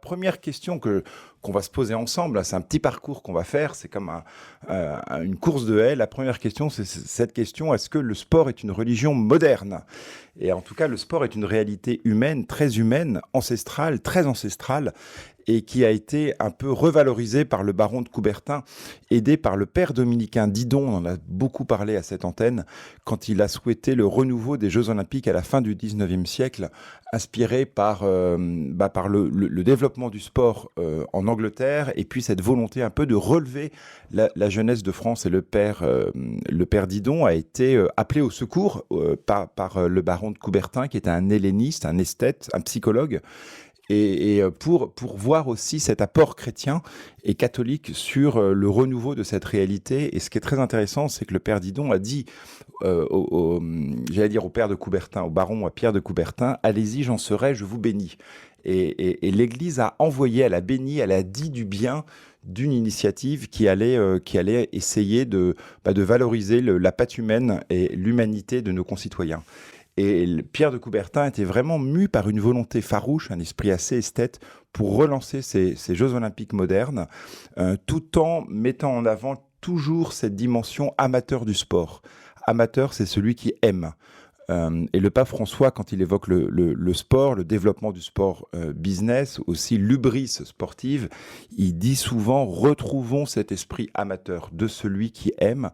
Première question qu'on va se poser ensemble, là, c'est un petit parcours qu'on va faire, c'est comme une course de haies. La première question, c'est cette question, est-ce que le sport est une religion moderne? Et en tout cas, le sport est une réalité humaine, ancestrale, très ancestrale, et qui a été un peu revalorisée par le baron de Coubertin, aidé par le père dominicain Didon, on en a beaucoup parlé à cette antenne, quand il a souhaité le renouveau des Jeux Olympiques à la fin du 19e siècle, inspiré par le développement du sport en Angleterre, et puis cette volonté un peu de relever la jeunesse de France. Et le père Didon a été appelé au secours par le baron de Coubertin, qui était un helléniste, un esthète, un psychologue, pour voir aussi cet apport chrétien et catholique sur le renouveau de cette réalité. Et ce qui est très intéressant, c'est que le père Didon a dit, j'allais dire au père de Coubertin, au baron, à Pierre de Coubertin, allez-y, j'en serai, je vous bénis. Et l'Église a envoyé, elle a béni, elle a dit du bien d'une initiative qui allait essayer de valoriser la patte humaine et l'humanité de nos concitoyens. Et Pierre de Coubertin était vraiment mu par une volonté farouche, un esprit assez esthète, pour relancer ces Jeux Olympiques modernes, tout en mettant en avant toujours cette dimension amateur du sport. Amateur, c'est celui qui aime. Et le pape François, quand il évoque le sport, le développement du sport business, aussi l'hubris sportive, il dit souvent « retrouvons cet esprit amateur de celui qui aime ».